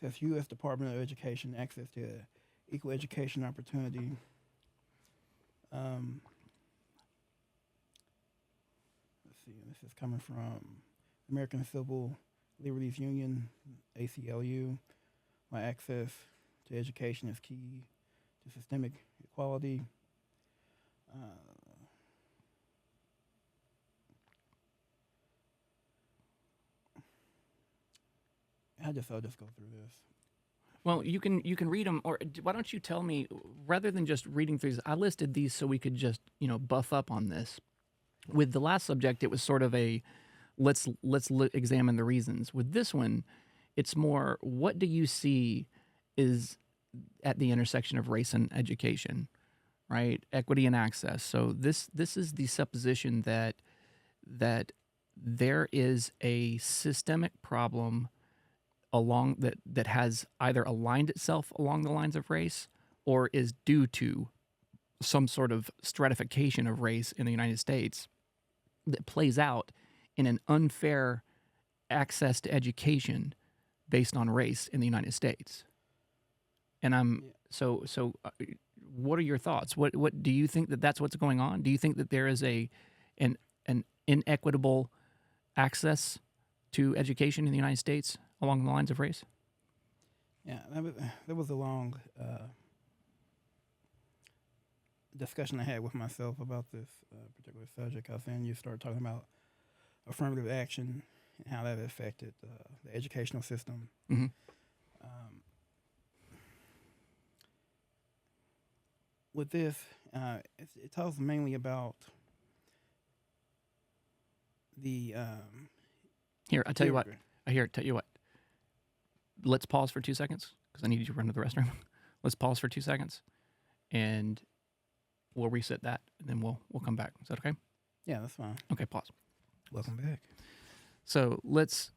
says U.S. Department of Education access to equal education opportunity. Let's see. This is coming from American Civil Liberties Union, ACLU. My access to education is key to systemic equality. I'll just go through this. Well, you can read them, or why don't you tell me, rather than just reading through these, I listed these so we could just buff up on this. With the last subject, it was sort of a let's examine the reasons. With this one, it's more, what do you see is at the intersection of race and education, right? Equity and access. So this is the supposition that there is a systemic problem along that has either aligned itself along the lines of race or is due to some sort of stratification of race in the United States that plays out in an unfair access to education based on race in the United States. And so what are your thoughts? What do you think that's what's going on? Do you think that there is an inequitable access to education in the United States along the lines of race? Yeah, that was a long discussion I had with myself about this particular subject. I was saying you started talking about affirmative action and how that affected the educational system. Mm-hmm. With this, it talks mainly about the Here, I tell you what. Tell you what. Let's pause for 2 seconds because I need you to run to the restroom. Let's pause for 2 seconds, and we'll reset that, and then we'll come back. Is that okay? Yeah, that's fine. Okay, pause. Welcome back. So let's,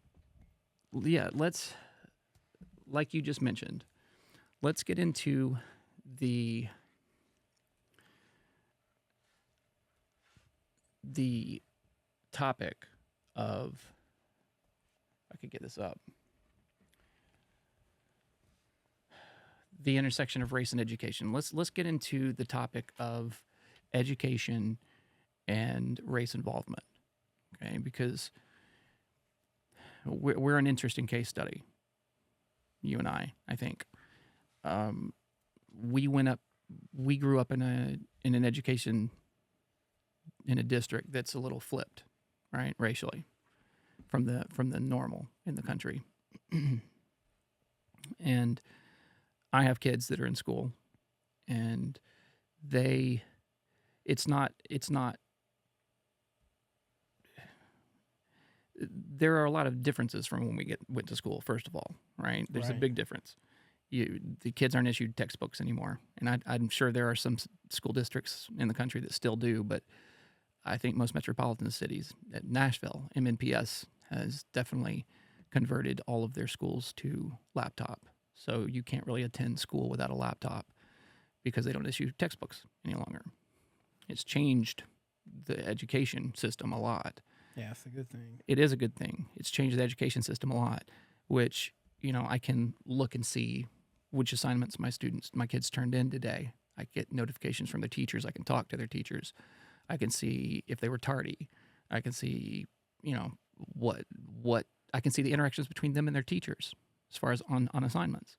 like you just mentioned, let's get into the topic of, I could get this up, the intersection of race and education. Let's get into the topic of education and race involvement, okay? Because we're an interesting case study, you and I think. We grew up in an education in a district that's a little flipped, right, racially, from the normal in the country. And I have kids that are in school, and it's not there are a lot of differences from when we went to school, first of all, right? There's a big difference. The kids aren't issued textbooks anymore, and I'm sure there are some school districts in the country that still do, but I think most metropolitan cities, at Nashville, MNPS has definitely converted all of their schools to laptop. So you can't really attend school without a laptop because they don't issue textbooks any longer. It's changed the education system a lot. Yeah, it's a good thing. It is a good thing. It's changed the education system a lot, which, I can look and see which assignments my kids turned in today. I get notifications from their teachers. I can talk to their teachers. I can see if they were tardy. I can see, what I can see the interactions between them and their teachers as far as on assignments.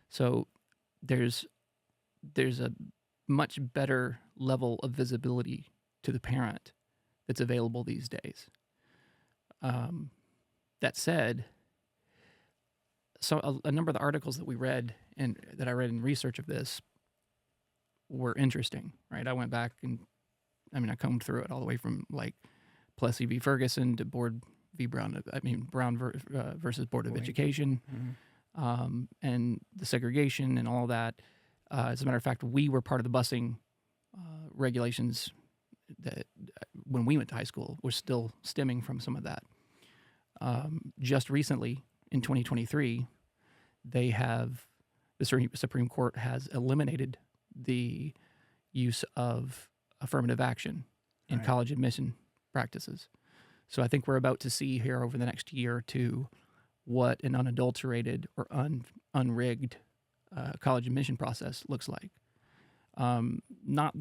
So there's a much better level of visibility to the parent that's available these days. That said, so a number of the articles that we read and that I read in research of this were interesting, right? I went back and I combed through it all the way from like Plessy v. Ferguson to Board v. Brown. Brown versus Board of Education, and the segregation and all that. As a matter of fact, we were part of the busing regulations that when we went to high school were still stemming from some of that. Just recently, in 2023, the Supreme Court has eliminated the use of affirmative action in college admission practices. So I think we're about to see here over the next year or two what an unadulterated or unrigged college admission process looks like. I'm not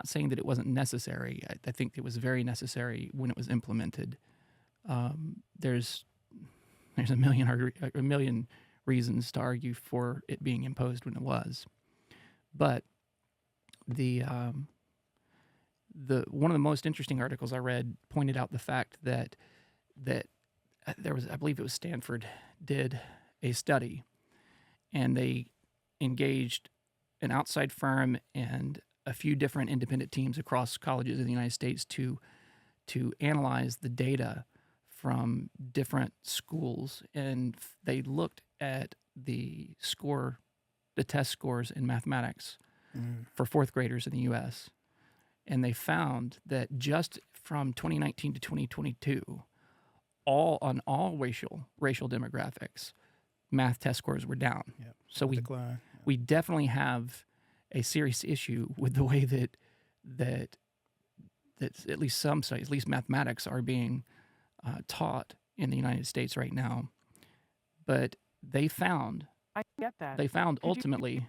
saying that it wasn't necessary. I think it was very necessary when it was implemented. There's a million reasons to argue for it being imposed when it was, but one of the most interesting articles I read pointed out the fact that there was, I believe it was Stanford, did a study, and they engaged an outside firm and a few different independent teams across colleges in the United States to analyze the data from different schools, and they looked at the test scores in mathematics for fourth graders in the U.S., and they found that just from 2019 to 2022, on all racial demographics, math test scores were down. Yep. So Decline. we definitely have a serious issue with the way that at least some studies, at least mathematics, are being taught in the United States right now. But they found I get that. they found ultimately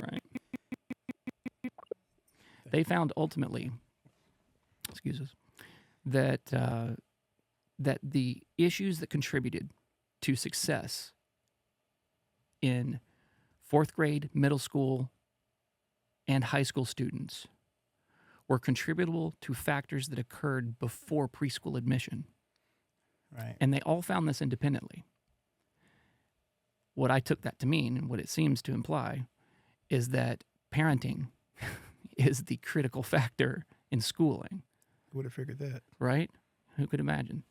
right. They found ultimately, excuse us. that that the issues that contributed to success in fourth grade, middle school, and high school students were contributable to factors that occurred before preschool admission. Right. And they all found this independently. What I took that to mean, and what it seems to imply, is that parenting is the critical factor in schooling. Who would have figured that? Right? Who could imagine?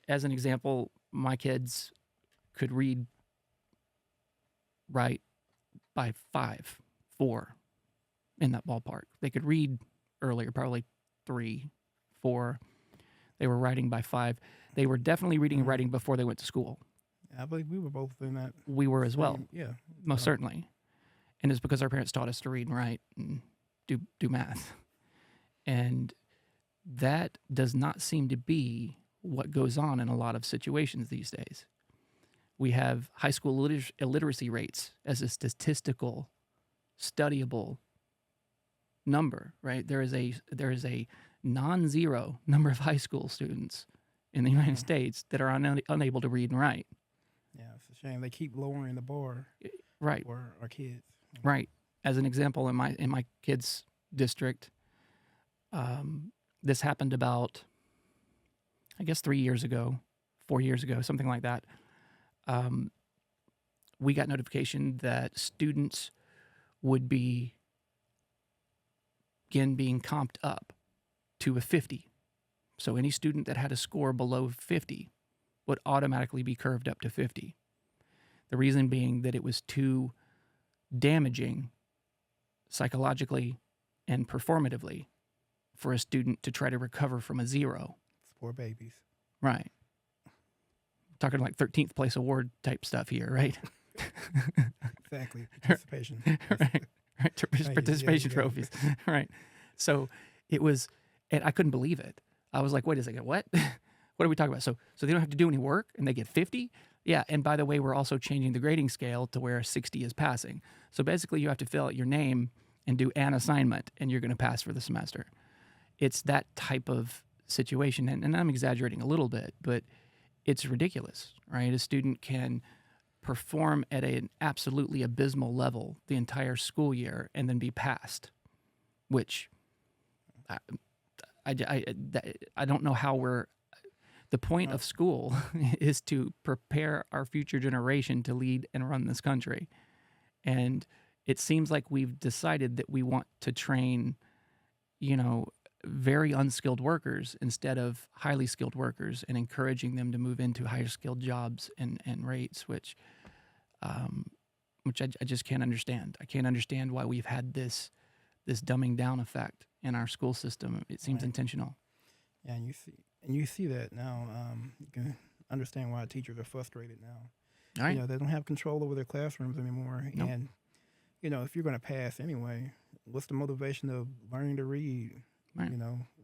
As an example, my kids could read, write by 5, 4, in that ballpark. They could read earlier, probably 3, 4. They were writing by 5. They were definitely reading and writing before they went to school. I believe we were both in that. We were as well. Yeah. Most certainly. And it's because our parents taught us to read and write and do math. And that does not seem to be what goes on in a lot of situations these days. We have high school illiteracy rates as a statistical, studyable number, right? There is a non-zero number of high school students in the United States that are unable to read and write. Yeah, it's a shame. They keep lowering the bar Right. for our kids. Right. As an example, in my kids' district, this happened about, I guess, 3 years ago, 4 years ago, something like that. We got notification that students would begin being comped up to a 50. So any student that had a score below 50 would automatically be curved up to 50. The reason being that it was too damaging psychologically and performatively for a student to try to recover from a 0. It's poor babies. Right. Talking like 13th place award type stuff here, right? Exactly. Participation. Right. Participation yeah. trophies. Right. So it was, and I couldn't believe it. I was like, wait a second, what? What are we talking about? So they don't have to do any work and they get 50? Yeah, and by the way, we're also changing the grading scale to where 60 is passing. So basically you have to fill out your name and do an assignment and you're going to pass for the semester. It's that type of situation, and I'm exaggerating a little bit, but it's ridiculous, right? A student can perform at an absolutely abysmal level the entire school year and then be passed, which I don't know how we're... The point of school is to prepare our future generation to lead and run this country. And it seems like we've decided that we want to train, very unskilled workers instead of highly skilled workers, and encouraging them to move into higher skilled jobs and rates, which I just can't understand. I can't understand why we've had this dumbing down effect in our school system. It seems intentional. Yeah, and you see that now. You can understand why teachers are frustrated now. Right. They don't have control over their classrooms anymore. Nope. And if you're going to pass anyway, what's the motivation of learning to read? Right.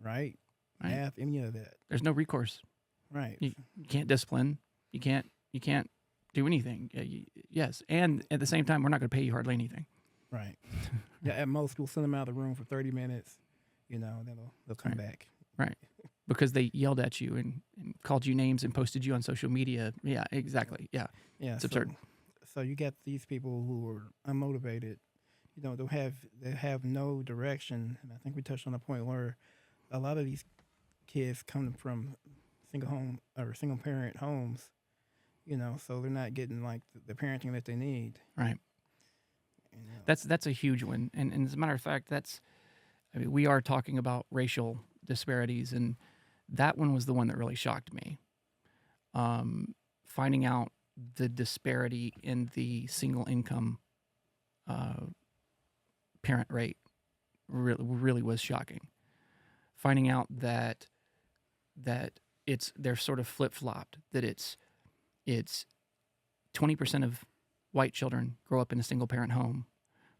Write, Right. math, any of that. There's no recourse. Right. You can't discipline. You can't do anything. Yes, and at the same time, we're not going to pay you hardly anything. Right. Yeah. At most, we'll send them out of the room for 30 minutes. Then they'll come back. Right. Because they yelled at you and called you names and posted you on social media. Yeah, exactly. Yeah. Yeah. It's absurd. So you get these people who are unmotivated. They have no direction. And I think we touched on a point where a lot of these kids come from single parent homes. So they're not getting like the parenting that they need. Right. That's a huge one. And as a matter of fact, we are talking about racial disparities, and that one was the one that really shocked me. Finding out the disparity in the single income parent rate really was shocking. Finding out that they're sort of flip-flopped, that it's 20% of white children grow up in a single parent home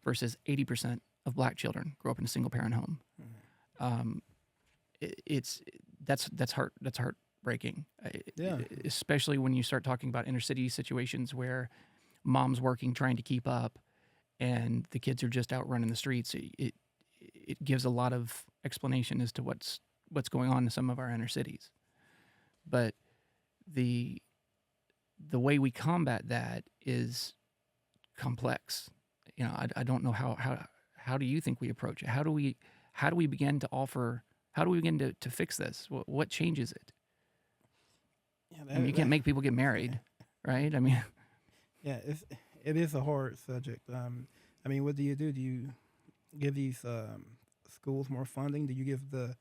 versus 80% of black children grow up in a single parent home. That's heartbreaking. Yeah. Especially when you start talking about inner city situations where mom's working, trying to keep up, and the kids are just out running the streets. It gives a lot of explanation as to what's what's going on in some of our inner cities. But the way we combat that is complex. You know, I don't know how do you think we approach it? How do we begin to offer? How do we begin to fix this? What changes it? Yeah, I mean, you can't make people get married, right? I mean, yeah, it is a hard subject. I mean, what do you do? Do you give these schools more funding? Do you give the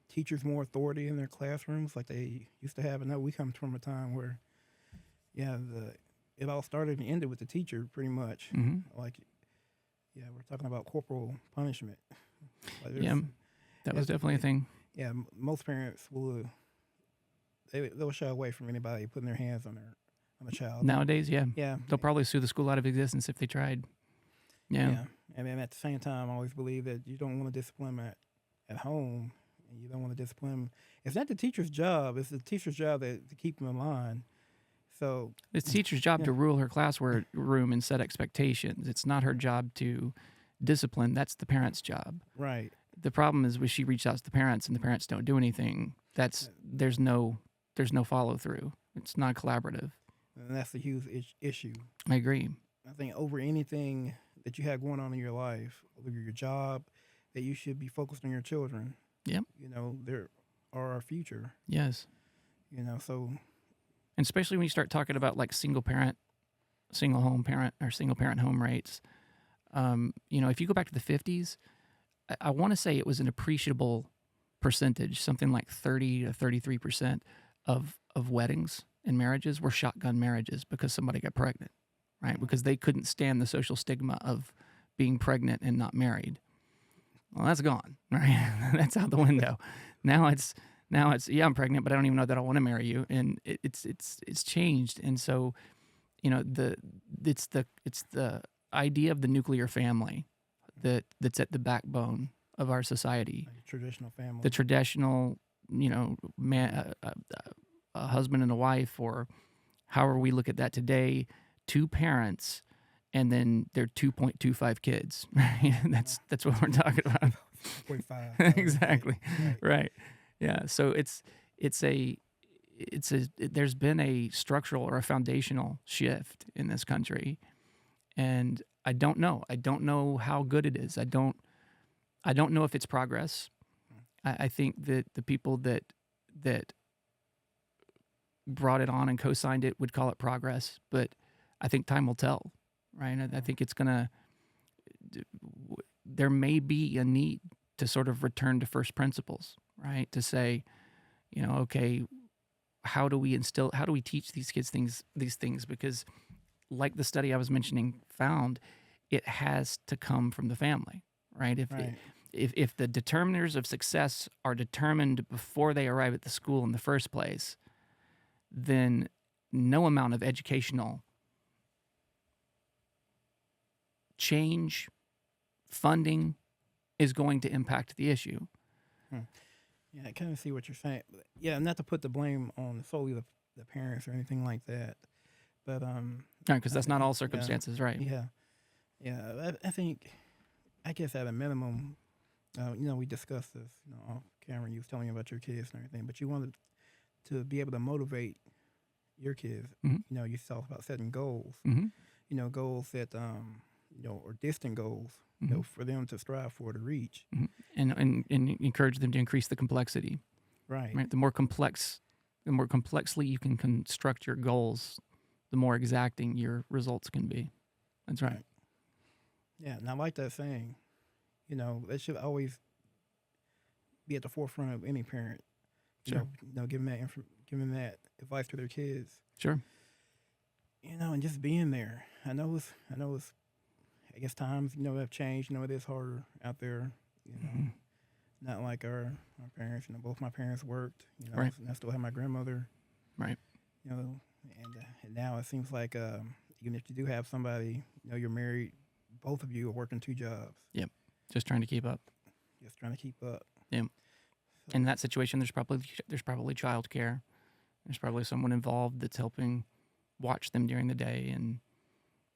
teachers more authority in their classrooms like they used to have? I know we come from a time where, yeah, it all started and ended with the teacher pretty much. Like, yeah, we're talking about corporal punishment. Like yeah, that was definitely a thing. Yeah, most parents they'll shy away from anybody putting their hands on a child. Nowadays, yeah. Yeah. They'll probably sue the school out of existence if they tried. Yeah. Yeah. And then at the same time, I always believe that you don't want to discipline them at home. And you don't want to discipline them. It's not the teacher's job. It's the teacher's job to keep them in line. So it's the teacher's job to rule her classroom and set expectations. It's not her job to discipline. That's the parent's job. Right. The problem is when she reaches out to the parents and the parents don't do anything, there's no follow through. It's not collaborative. And that's the huge issue. I agree. I think over anything that you have going on in your life, over your job, that you should be focused on your children. Yep. You know, they're our future. Yes. You know, so. And especially when you start talking about like single parent home rates. You know, if you go back to the 50s, I want to say it was an appreciable percentage, something like 30 to 33% of weddings and marriages were shotgun marriages because somebody got pregnant, right? Because they couldn't stand the social stigma of being pregnant and not married. Well, that's gone, right? That's out the window. Now it's yeah, I'm pregnant, but I don't even know that I want to marry you, and it's changed. And so, you know, it's the idea of the nuclear family that's at the backbone of our society. Like a traditional family. The traditional, you know, a husband and a wife, or however we look at that today, two parents, and then their 2.25 kids. Right? That's what we're talking about. 0.5. Exactly. Right. Yeah. So there's been a structural or a foundational shift in this country, and I don't know. I don't know how good it is. I don't know if it's progress. I think that the people that brought it on and co-signed it would call it progress, but I think time will tell, right? I think there may be a need to sort of return to first principles, right? To say, you know, okay, how do we teach these kids these things? Because like the study I was mentioning found, it has to come from the family, right? If the determiners of success are determined before they arrive at the school in the first place, then no amount of educational change, funding is going to impact the issue. Yeah, I kind of see what you're saying. Yeah, not to put the blame on solely the parents or anything like that, but because that's not all circumstances, right? Yeah. I think, I guess at a minimum, you know, we discussed this. You know, Cameron, you was telling me about your kids and everything, but you wanted to be able to motivate your kids. Mm-hmm. You know, you talk about setting goals. Mm-hmm. You know, goals that you know, or distant goals. Mm-hmm. You know, for them to strive for, to reach. Mm-hmm. And encourage them to increase the complexity. Right. The more complexly you can construct your goals, the more exacting your results can be. That's right. Yeah, and I like that saying. You know, that should always be at the forefront of any parent. Sure. You know, giving that advice to their kids. Sure. You know, and just being there. I know it's. I guess times, you know, have changed. You know, it is harder out there. You know, Mm-hmm. not like our parents. You know, both my parents worked. You know, Right. and I still have my grandmother. Right. You know, and now it seems like even if you do have somebody, you know, you're married, both of you are working two jobs. Yep. Just trying to keep up. Just trying to keep up. Yeah. So, In that situation, there's probably childcare. There's probably someone involved that's helping watch them during the day, and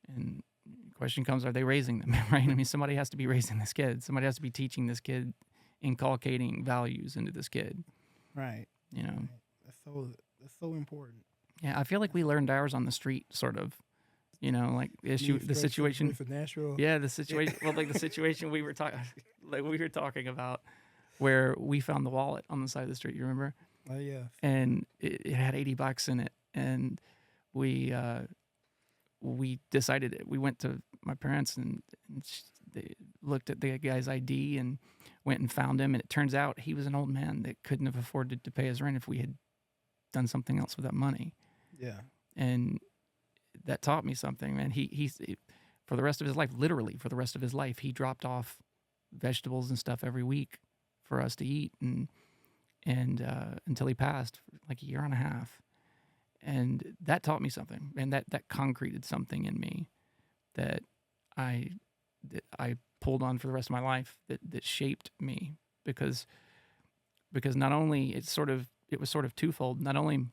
the question comes: are they raising them? Right? I mean, somebody has to be raising this kid. Somebody has to be teaching this kid, inculcating values into this kid. Right. You know, Right. That's so important. yeah, I feel like we learned ours on the street, sort of. You know, like the situation. It's natural. Yeah, the situation. Well, like the situation we were talking about, where we found the wallet on the side of the street. You remember? Oh yeah. And it had $80 in it, and we decided we went to my parents and they looked at the guy's ID and went and found him, and it turns out he was an old man that couldn't have afforded to pay his rent if we had done something else with that money. Yeah. And that taught me something, man. He for the rest of his life, literally for the rest of his life, he dropped off vegetables and stuff every week for us to eat, and until he passed, like a year and a half. And that taught me something, and that concreted something in me that I pulled on for the rest of my life, that shaped me, because not only it was sort of twofold. Not only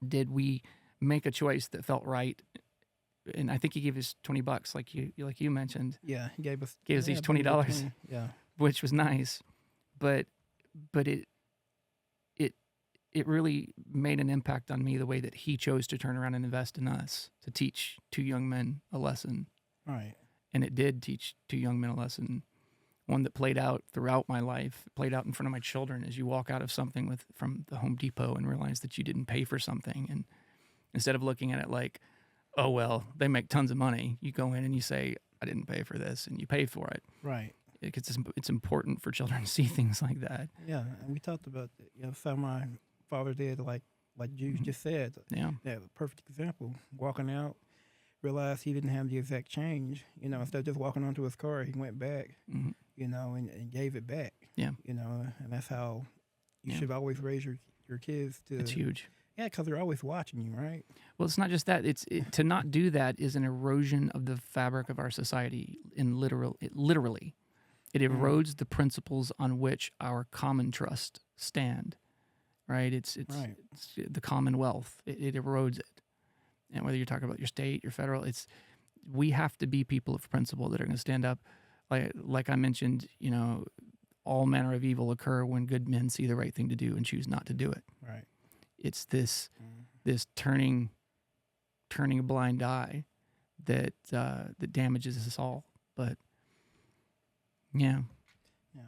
did we make a choice that felt right, and I think he gave us $20, like you mentioned. Yeah, he gave us these $20. Yeah. Which was nice, but it really made an impact on me, the way that he chose to turn around and invest in us, to teach two young men a lesson. Right. And it did teach two young men a lesson, one that played out throughout my life, played out in front of my children as you walk out of something from the Home Depot and realize that you didn't pay for something. And instead of looking at it like, oh, well, they make tons of money, you go in and you say, I didn't pay for this, and you pay for it. Right. It's important for children to see things like that. Yeah, and we talked about some my father did, like you just said. Yeah. Yeah, perfect example. Walking out, realized he didn't have the exact change. Instead of just walking onto his car, he went back. Mm-hmm. And gave it back. Yeah. And that's how you should always raise your kids to. It's huge. Yeah, because they're always watching you, right? Well, it's not just that. To not do that is an erosion of the fabric of our society. Literally, it erodes the principles on which our common trust stand. Right? It's the commonwealth. It erodes it. And whether you're talking about your state, your federal, we have to be people of principle that are going to stand up. Like I mentioned, all manner of evil occur when good men see the right thing to do and choose not to do it. Right. It's this turning a blind eye that damages us all. But yeah. Yeah.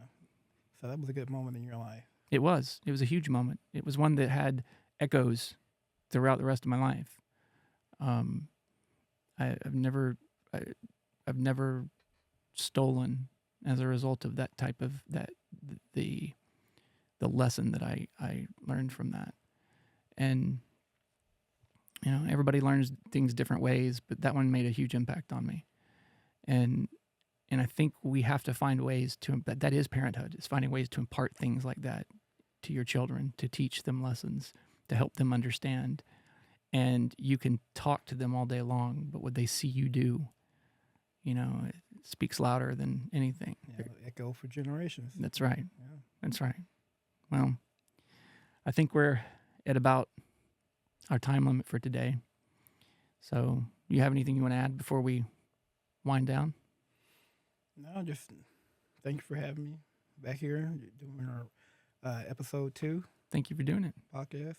So that was a good moment in your life. It was a huge moment. It was one that had echoes throughout the rest of my life. I've never stolen as a result of that type of the lesson that I learned from that. And everybody learns things different ways, but that one made a huge impact on me. And I think we have to find ways that is parenthood, is finding ways to impart things like that to your children, to teach them lessons, to help them understand. And you can talk to them all day long, but what they see you do, it speaks louder than anything. Yeah, echo for generations. That's right. Yeah. That's right. Well, I think we're at about our time limit for today. So, you have anything you want to add before we wind down? No, just thank you for having me back here doing our episode 2. Thank you for doing it. Podcast.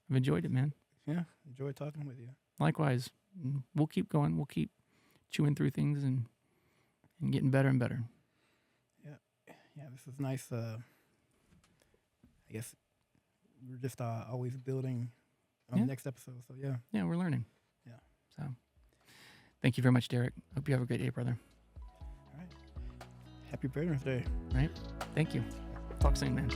I've enjoyed it, man. Yeah, enjoyed talking with you. Likewise. We'll keep going. We'll keep chewing through things and getting better and better. Yeah, this is nice. I guess we're just always building on the next episode. So, yeah. Yeah, we're learning. Yeah. So, thank you very much, Derek. Hope you have a great day, brother. All right. Happy Veterans Day. Right? Thank you. Talk soon, man.